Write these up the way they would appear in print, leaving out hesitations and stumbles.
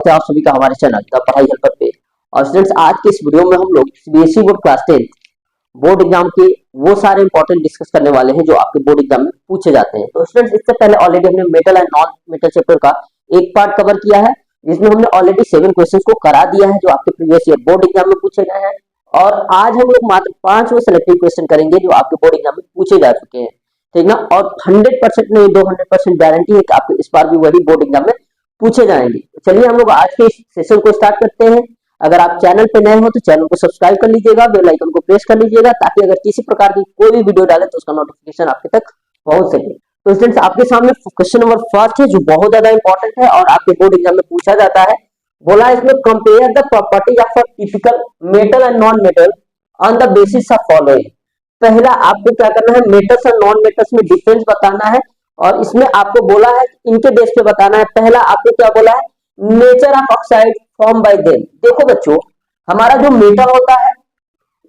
है आप सभी का हमारे चैनल द पढ़ाई हेल्पर पे। और स्टूडेंट्स, आज के इस वीडियो में हम लोग CBSE board class 10 board exam के वो सारे इंपॉर्टेंट डिस्कस करने वाले हैं जो आपके बोर्ड एग्जाम में पूछे जाते हैं। तो स्टूडेंट्स, इससे पहले ऑलरेडी हमने metal and non metal chapter का एक पार्ट कवर किया है, जिसमें हमने ऑलरेडी 7 क्वेश्चंस को करा दिया है जो आपके प्रीवियस ईयर बोर्ड एग्जाम में पूछे गए हैं। और आज हम लोग मात्र 5 वो सिलेक्टिव क्वेश्चन करेंगे जो आपके बोर्ड एग्जाम में पूछे जा चुके हैं, ठीक ना। और 100% नहीं 200% गारंटी है कि आपके इस बार भी वही बोर्ड एग्जाम में पूछे जाएंगे। चलिए हम लोग आज के सेशन को स्टार्ट करते हैं। अगर आप चैनल पे नए हो तो चैनल को सब्सक्राइब कर लीजिएगा, बेल आइकन को प्रेस कर लीजिएगा, ताकि अगर किसी प्रकार की कोई भी वीडियो डाले तो उसका नोटिफिकेशन आपके तक पहुंच सके। तो स्टूडेंट्स, आपके सामने क्वेश्चन नंबर फर्स्ट है जो बहुत ज्यादा इंपॉर्टेंट है और आपके बोर्ड एग्जाम में पूछा जाता है। बोला है इसमें compare the properties of a typical metal and non metal on the basis of following. पहला आपको क्या करना है, मेटल्स और नॉन मेटल्स में डिफरेंस बताना है और इसमें आपको बोला है इनके बेस पे बताना है। पहला आपको क्या बोला है, nature of oxide form by them. देखो बच्चों, हमारा जो मेटल होता है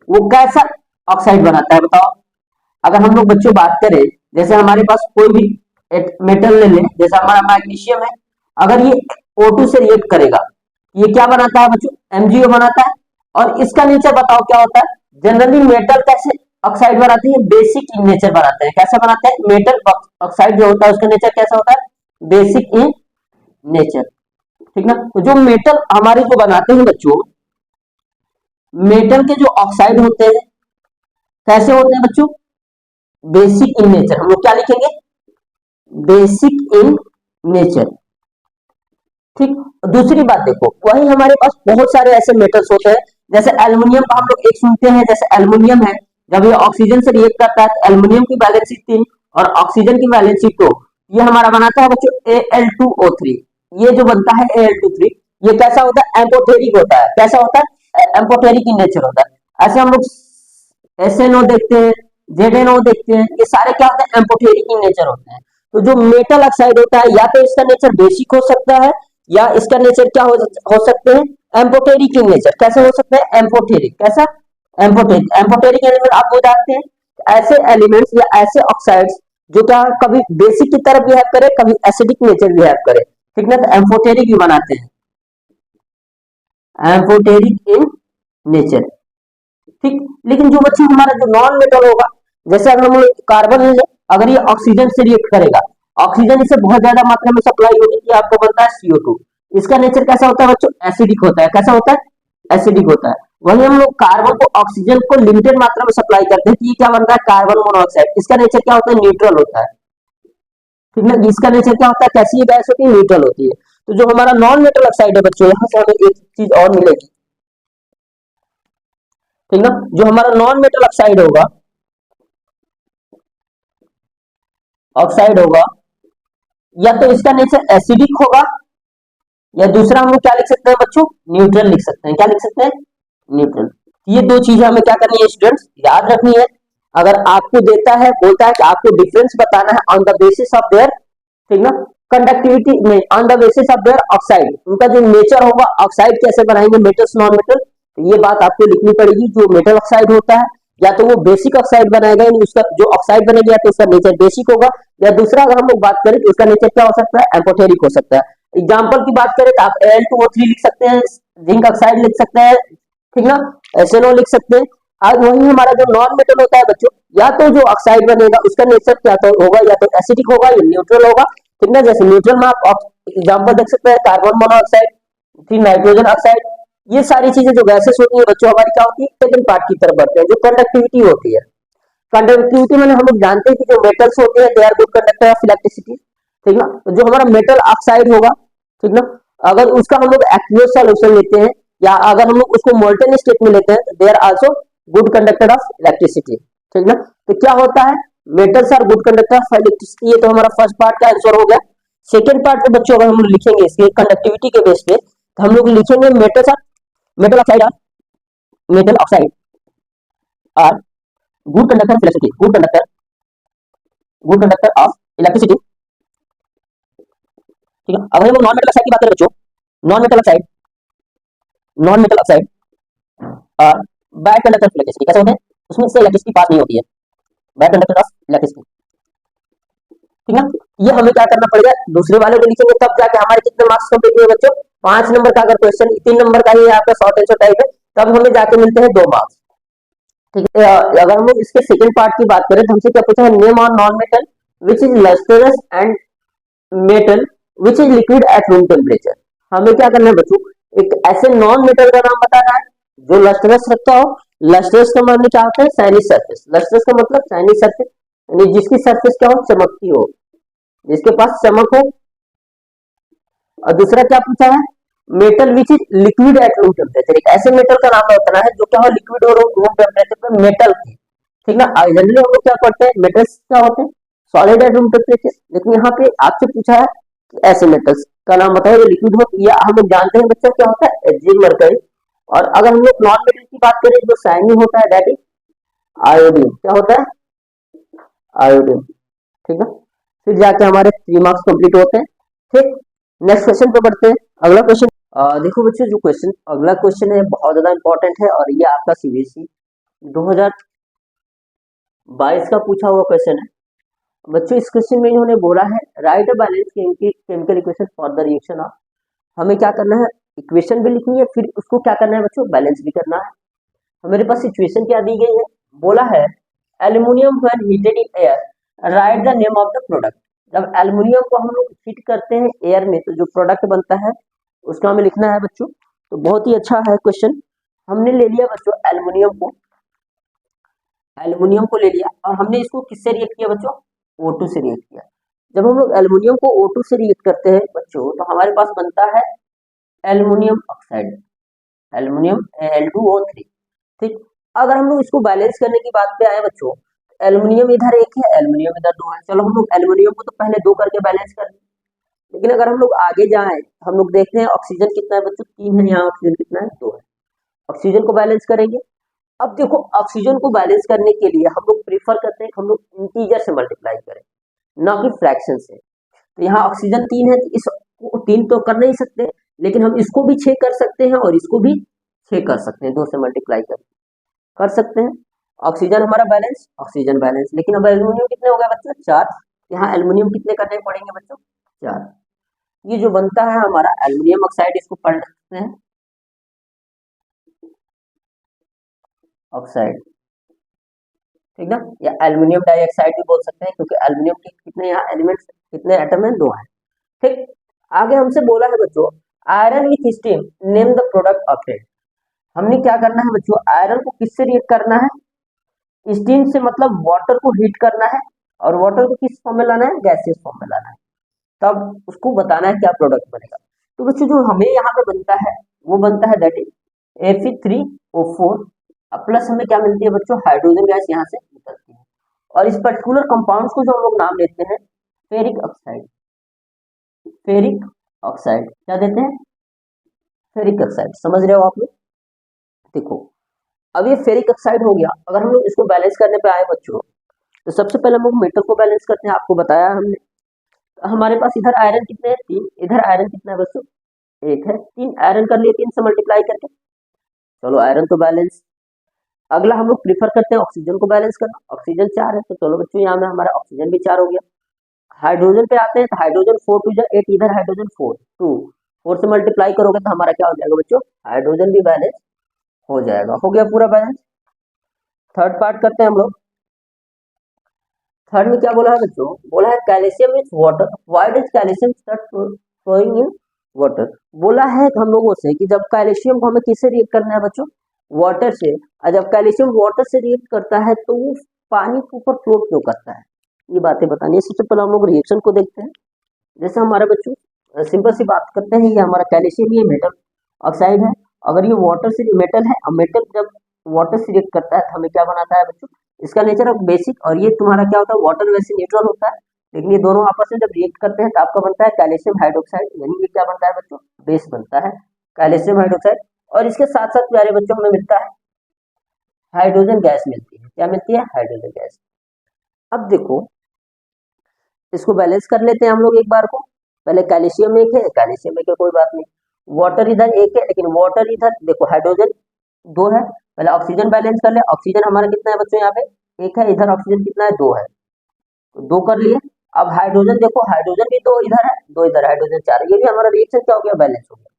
वो कैसा ऑक्साइड बनाता है बताओ। अगर हम लोग बच्चों बात करें, जैसे हमारे पास कोई भी एक मेटल ले लें, जैसे हमारा मैग्नीशियम है, अगर ये O2 से रिएक्ट करेगा, ये क्या बनाता है बच्चों, MgO बनाता है। और इसका नेचर बताओ क्या होता है। जनरली मेटल कैसे ऑक्साइड बनाते हैं, बेसिक इन नेचर बनाते हैं। कैसा बनाते हैं, मेटल ऑक्साइड जो होता है उसका नेचर कैसा होता है, बेसिक इन नेचर, ठीक ना। तो जो मेटल हमारे को बनाते हैं बच्चों, मेटल के जो ऑक्साइड होते हैं कैसे होते हैं बच्चों, बेसिक इन नेचर। हम लोग क्या लिखेंगे, बेसिक इन नेचर, ठीक। दूसरी बात देखो, वही हमारे पास बहुत सारे ऐसे मेटल्स होते हैं, जैसे एल्युमिनियम का हम लोग एक सुनते हैं, जैसे एल्युमिनियम है, जब ये ऑक्सीजन से रिएक्ट करता है तो एल्युमिनियम की वैलेंसी 3 और ऑक्सीजन की वैलेंसी 2, ये हमारा बनाता है बच्चों Al2O3। ये जो बनता है Al2O3, ये कैसा होता है, एम्फोटेरिक होता है। कैसा होता है, एम्फोटेरिक इन नेचर होता है। ऐसे हम लोग SNO देखते हैं, ZNO देखते हैं, ये सारे क्या होते हैं, एम्फोटेरिक इन नेचर होते हैं। तो जो मेटल ऑक्साइड होता है, या तो इसका नेचर बेसिक हो सकता है या इसका नेचर क्या हो सकते हैं, एम्फोटेरिक इन नेचर। कैसे हो सकता है, एम्फोटेरिक। कैसा, एम्फोटेरिक। एम्फोटेरिक एलिमेंट आप वो जानते हैं, ऐसे एलिमेंट्स या ऐसे ऑक्साइड्स जो क्या कभी बेसिक की तरफ बिहेव करे, कभी एसिडिक नेचर बिहेव करे, ठीक ना। तो एम्फोटेरिक भी बनाते हैं, एम्फोटेरिक इन नेचर, ठीक। लेकिन जो बच्चे हमारा जो नॉन मेटल होगा, जैसे अगर हम कार्बन ले, अगर ये ऑक्सीजन से रिएक्ट करेगा, ऑक्सीजन इसे बहुत ज्यादा मात्रा में सप्लाई होगी कि आपको बनता है CO2। इसका नेचर कैसा होता है बच्चों, एसिडिक होता है। कैसा होता है, एसिडिक होता है। वहीं हम लोग कार्बन को, ऑक्सीजन को लिमिटेड मात्रा में सप्लाई करते हैं, ये क्या बनता है, कार्बन मोनोऑक्साइड। इसका नेचर क्या होता है, न्यूट्रल होता है, ठीक है। इसका नेचर क्या होता है, कैसी ये गैस होती है, न्यूट्रल होती है। तो जो हमारा नॉन मेटल ऑक्साइड है बच्चों, यहाँ से हमें एक चीज और मिलेगी, ठीक ना। जो हमारा नॉन मेटल ऑक्साइड होगा, या तो इसका नेचर एसिडिक होगा, या दूसरा हम लोग क्या लिख सकते हैं बच्चों, न्यूट्रल लिख सकते हैं। क्या लिख सकते हैं, न्यूट्रल। ये दो चीजें हमें क्या करनी है स्टूडेंट्स, याद रखनी है। अगर आपको देता है, बोलता है कि आपको डिफरेंस बताना है on the basis of their, ठीक ना, कंडक्टिविटी में, on the basis of their oxide, उनका जो नेचर होगा, ऑक्साइड कैसे बनाएंगे, मेटल्स नॉन मेटल, तो ये बात आपको लिखनी पड़ेगी। जो मेटल ऑक्साइड होता है, या तो वो बेसिक ऑक्साइड बनाएगा, यानी उसका जो ऑक्साइड बनेगा, या तो उसका नेचर बेसिक होगा, या दूसरा अगर हम लोग बात करें तो उसका नेचर क्या हो सकता है, एम्फोटेरिक हो सकता है। एग्जाम्पल की बात करें तो आप Al2O3 लिख सकते हैं, जिंक ऑक्साइड लिख सकते हैं, ठीक ना, SNO लिख सकते हैं। आज वही हमारा जो नॉन मेटल होता है बच्चों, या तो जो ऑक्साइड बनेगा उसका नेचर क्या तो होगा, या तो एसिडिक होगा या न्यूट्रल होगा, ठीक ना। जैसे न्यूट्रल में आप एग्जाम्पल देख सकते हैं, कार्बन मोनोऑक्साइड, फिर नाइट्रोजन ऑक्साइड। ये सारी चीजें जो गैसेस होती है बच्चों, हमारी क्या होती है, सेकंड पार्ट की तरफ बढ़ते हैं, जो कंडक्टिविटी होती है। कंडक्टिविटी में हम लोग जानते हैं कि जो मेटल्स होते हैं they are good conductor of electricity, ठीक ना। तो जो हमारा मेटल ऑक्साइड होगा, ठीक ना, अगर उसका हम लोग एक्वियस सॉल्यूशन लेते हैं, या अगर हम लोग उसको मोल्टन स्टेट में लेते हैं, they are also good conductor of electricity, ठीक ना। तो क्या होता है, metals are good conductor of electricity. ये तो हमारा फर्स्ट पार्ट का आंसर हो गया। सेकंड पार्ट में बच्चों अगर हम लिखेंगे इसके कंडक्टिविटी के बेस पे, तो हम लोग लिखेंगे metal oxide are good conductor of electricity, good conductor of electricity, ठीक है। अगर हम नॉन मेटल ऑक्साइड की बात करें बच्चों, non metal oxide are bad conductor of electricity. कैसे होते हैं, उसमें से इलेक्ट्रिसिटी पास नहीं होती है, बैड कंडक्टर ऑफ इलेक्ट्रिसिटी, ठीक है। ये हमें क्या करना पड़ेगा, दूसरे वाले को लिखेंगे तब जाके हमारे कितने मार्क्स कंप्लीट हुए बच्चों, 5 नंबर का अगर क्वेश्चन 3 नंबर का ही आपका शॉर्ट आंसर टाइप है तब हमें जाके मिलते हैं 2 मार्क्स। ठीक है। अगर हम लोग इसके सेकंड पार्ट की बात करें तो हमसे क्या पूछा है, name on non metal which is lustrous and metal which is liquid at room temperature. हमें क्या करना है बच्चों, एक ऐसे नॉन मेटल का नाम बताना है जो लस्टरस रखता हो। लस्टरस का मतलब क्या होता है, शाइनी सरफेस। लस्टरस का मतलब शाइनी सरफेस, यानी जिसकी सरफेस क्या हो, चमकती हो, जिसके पास चमक हो। और दूसरा क्या पूछा है, metal which is liquid at room temperature. एक ऐसे मेटल का नाम बताना है जो क्या हो, लिक्विड और रूम टेम्परेचर पे मेटल की। ठीक ना। जनरली हम लोग क्या करते हैं, मेटल्स क्या होते हैं सॉलिड एट रूम टेम्परेचर, लेकिन यहाँ पे आपसे पूछा है कि ऐसे मेटल्स का नाम बताओ जो लिक्विड हो। या हम लोग जानते हैं बच्चों क्या होता है, एजिंग मरकरी। और अगर हम लोग नॉन मेटल की बात करें जो शाइनी होता है दैट इज आयोडीन। क्या होता है, आयोडीन। ठीक है। फिर जाके हमारे 3 मार्क्स कंप्लीट होते हैं। ठीक। नेक्स्ट क्वेश्चन पे बढ़ते हैं। अगला क्वेश्चन देखो बच्चों, जो क्वेश्चन अगला क्वेश्चन है बहुत ज्यादा इंपॉर्टेंट है और ये आपका सीबीएसई 2022 का पूछा हुआ क्वेश्चन है बच्चों। इस क्वेश्चन में इन्होंने बोला है right a balance chemical equation for the reaction of. हमें क्या करना है, इक्वेशन भी लिखनी है, फिर उसको क्या करना है बच्चों, बैलेंस भी करना है। हमारे पास सिचुएशन क्या दी गई है, बोला है aluminium when heated in air right the name of the product. जब एल्यूमिनियम को हम लोग हीट करते हैं एयर में तो जो प्रोडक्ट बनता है उसका हमें लिखना है बच्चों। तो बहुत ही अच्छा है क्वेश्चन। हमने ले लिया बच्चों एल्यूमिनियम को ले लिया और हमने इसको किससे रिएक्ट किया बच्चों, O2 से रिएक्ट किया। जब हम लोग एल्यूमिनियम को O2 से रिएक्ट करते हैं बच्चों तो हमारे पास बनता है एल्यूमिनियम ऑक्साइड, एल्यूमिनियम Al2O3। ठीक। अगर हम लोग इसको बैलेंस करने की बात पे आए बच्चों, एल्यूमिनियम इधर एक है, एल्यूमिनियम इधर 2 है। चलो हम लोग एल्यूमिनियम को तो पहले 2 करके बैलेंस कर दें, लेकिन अगर हम लोग आगे जाएं हम लोग देखते हैं ऑक्सीजन कितना है बच्चों, 3 है, यहाँ ऑक्सीजन कितना है, 2 है। ऑक्सीजन को बैलेंस करेंगे। अब देखो ऑक्सीजन को बैलेंस करने के लिए हम लोग प्रीफर करते हैं कि हम लोग इंटीजर से मल्टीप्लाई करें ना कि फ्रैक्शन से। तो यहाँ ऑक्सीजन 3 है तो इस 3 तो कर नहीं सकते, लेकिन हम इसको भी 6 कर सकते हैं और इसको भी 6 कर सकते हैं, 2 से मल्टीप्लाई कर सकते हैं। ऑक्सीजन हमारा बैलेंस, ऑक्सीजन बैलेंस, लेकिन अब एल्यूमिनियम कितने हो गए बच्चों, 4। यहाँ एल्यूमिनियम कितने करने पड़ेंगे बच्चों, 4। ये जो बनता है हमारा एल्यूमिनियम ऑक्साइड, इसको पढ़ सकते हैं ऑक्साइड। ठीक ना। या एल्यूमिनियम डाइऑक्साइड भी बोल सकते हैं क्योंकि एल्यूमिनियम के कितने यहाँ एलिमेंट्स, कितने एटम है, 2 है। ठीक। आगे हमसे बोला है बच्चों iron with steam name the product of it. हमने क्या करना है बच्चों, आयरन को किससे रिएक्ट करना है, स्टीम से, मतलब वाटर को हीट करना है और वाटर को किस फॉर्म में लाना है, गैसियस फॉर्म में लाना है, तब उसको बताना है क्या प्रोडक्ट बनेगा। तो बच्चों जो हमें यहाँ पे बनता है वो बनता है दैट इज Fe3O4 प्लस हमें क्या मिलती है बच्चों, हाइड्रोजन गैस यहाँ से निकलती है। और इस पर्टिकुलर कंपाउंड्स को जो हम लोग नाम लेते हैं फेरिक ऑक्साइड। फेरिक ऑक्साइड क्या देते हैं, फेरिक ऑक्साइड। समझ रहे हो आप लोग। देखो अब ये फेरिक ऑक्साइड हो गया। अगर हम लोग इसको बैलेंस करने पे आए बच्चों तो सबसे पहले हम लोग मेटल को बैलेंस करते हैं, आपको बताया हमने। हमारे पास इधर आयरन कितने हैं, 3, इधर आयरन कितना है बच्चों, 1 है। 3 आयरन कर लिए 3 से मल्टीप्लाई करके, चलो आयरन तो बैलेंस। अगला हम लोग प्रीफर करते हैं ऑक्सीजन को बैलेंस करना, ऑक्सीजन 4 है तो चलो बच्चों यहाँ में हमारा ऑक्सीजन भी 4 हो गया। हाइड्रोजन पे आते हैं तो हाइड्रोजन 4 टू 8, इधर हाइड्रोजन 4 2, 4 से मल्टीप्लाई करोगे तो हमारा क्या हो जाएगा बच्चों, हाइड्रोजन भी बैलेंस हो जाएगा। हो गया पूरा बैलेंस। थर्ड पार्ट करते हैं हम लोग। थर्ड में क्या बोला है बच्चों, बोला है calcium is water, why does calcium start flowing in water. बोला है हम लोगों से कि जब कैल्शियम को हमें किससे रिएक्ट करना है बच्चों, वाटर से। और जब कैल्शियम वाटर से रिएक्ट करता है तो वो पानी के ऊपर फ्लोट क्यों करता है, ये बातें बतानी है। सबसे पहले हम लोग रिएक्शन को देखते हैं। जैसे हमारे बच्चों सिंपल सी बात करते हैं, ये हमारा कैल्शियम ये मेटल ऑक्साइड है। अगर ये वाटर से मेटल है, और मेटल जब वाटर से रिएक्ट करता है तो हमें क्या बनाता है बच्चों, इसका नेचर ऑफ बेसिक। और ये तुम्हारा क्या होता है, वाटर वैसे न्यूट्रल होता है, लेकिन ये दोनों आपस में जब रिएक्ट करते हैं तो आपका बनता है कैल्शियम हाइड्रोक्साइड, यानी ये क्या बनता है बच्चों, बेस बनता है कैल्शियम हाइड्रोक्साइड। और इसके साथ साथ प्यारे बच्चों हमें मिलता है हाइड्रोजन गैस मिलती है। क्या मिलती है, हाइड्रोजन गैस। अब देखो इसको बैलेंस कर लेते हैं हम लोग एक बार को। पहले कैल्शियम 1 है, कैल्शियम 1 है कोई बात नहीं। वाटर इधर 1 है, लेकिन वाटर इधर देखो हाइड्रोजन 2 है। पहले ऑक्सीजन बैलेंस कर ले। ऑक्सीजन हमारा कितना है बच्चों, यहाँ पे 1 है, इधर ऑक्सीजन कितना है, 2 है, तो 2 कर लिए। अब हाइड्रोजन देखो, हाइड्रोजन भी दो इधर है, दो इधर, हाइड्रोजन 4, ये भी हमारा रिएक्शन क्या हो गया, बैलेंस हो गया।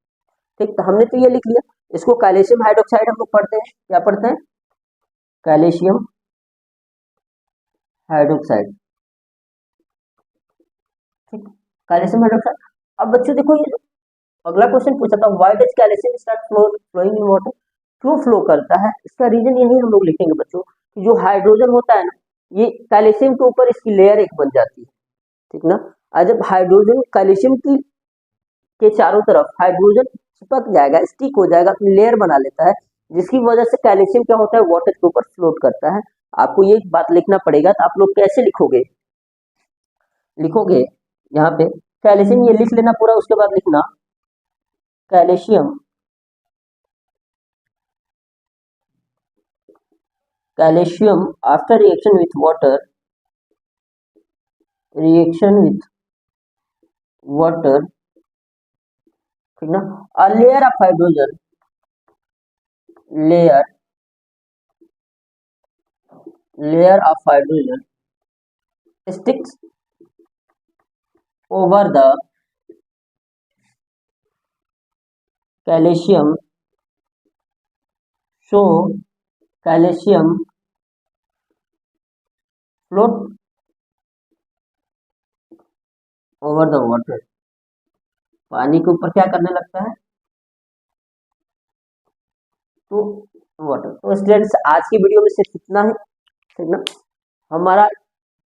ठीक, तो हमने तो ये लिख लिया। इसको कैल्शियम हाइड्रोक्साइड हम लोग पढ़ते हैं, क्या पढ़ते हैं, कैल्शियम हाइड्रोक्साइड। ठीक, कैल्शियम हाइड्रोक्साइड। अब बच्चों देखो, ये अगला क्वेश्चन पूछा था, why does calcium start flowing in water, क्यों फ्लो करता है, इसका रीजन यही हम लोग लिखेंगे बच्चों, कि जो हाइड्रोजन होता है ना, ये कैल्शियम के ऊपर इसकी लेयर एक बन जाती है। ठीक ना, और जब हाइड्रोजन कैल्शियम की के चारों तरफ हाइड्रोजन चिपक जाएगा, स्टिक हो जाएगा, अपनी लेयर बना लेता है, जिसकी वजह से कैल्शियम क्या होता है, वाटर के ऊपर फ्लोट करता है। आपको ये बात लिखना पड़ेगा, तो आप लोग कैसे लिखोगे, लिखोगे यहाँ पे कैल्शियम, ये लिख लेना पूरा, उसके बाद लिखना calcium, calcium after reaction with water, reaction with water, ठीक ना, a layer of hydrogen, layer layer of hydrogen sticks over the calcium, so calcium float over the water, पानी के ऊपर क्या करने लगता है, तो वाटर। तो स्टूडेंट्स, आज की वीडियो में सिर्फ इतना ही, ठीक ना। हमारा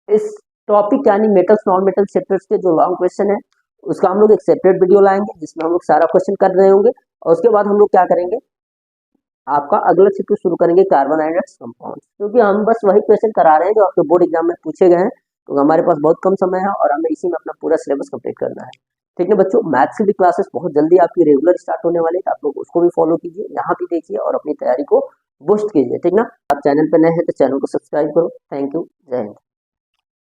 इस टॉपिक यानी मेटल्स नॉन मेटल चैप्टर्स के जो लॉन्ग क्वेश्चन है, उसका हम लोग एक सेपरेट वीडियो लाएंगे, जिसमें हम लोग सारा क्वेश्चन कर रहे होंगे, और उसके बाद हम लोग क्या करेंगे, आपका अगला चैप्टर शुरू करेंगे कार्बन आइड्स कंपाउंड, क्योंकि हम बस वही क्वेश्चन करा रहे हैं जो आपके बोर्ड एग्जाम में पूछे गए हैं, तो हमारे पास बहुत कम समय है और हमें इसी में अपना पूरा सिलेबस कंप्लीट करना है। ठीक है बच्चों, मैथ्स की भी क्लासेस बहुत जल्दी आपकी रेगुलर स्टार्ट होने वाली है, आप लोग उसको भी फॉलो कीजिए, यहाँ भी देखिए और अपनी तैयारी को बूस्ट कीजिए। ठीक ना, आप चैनल पर नए हैं तो चैनल को सब्सक्राइब करो। थैंक यू, जय हिंद।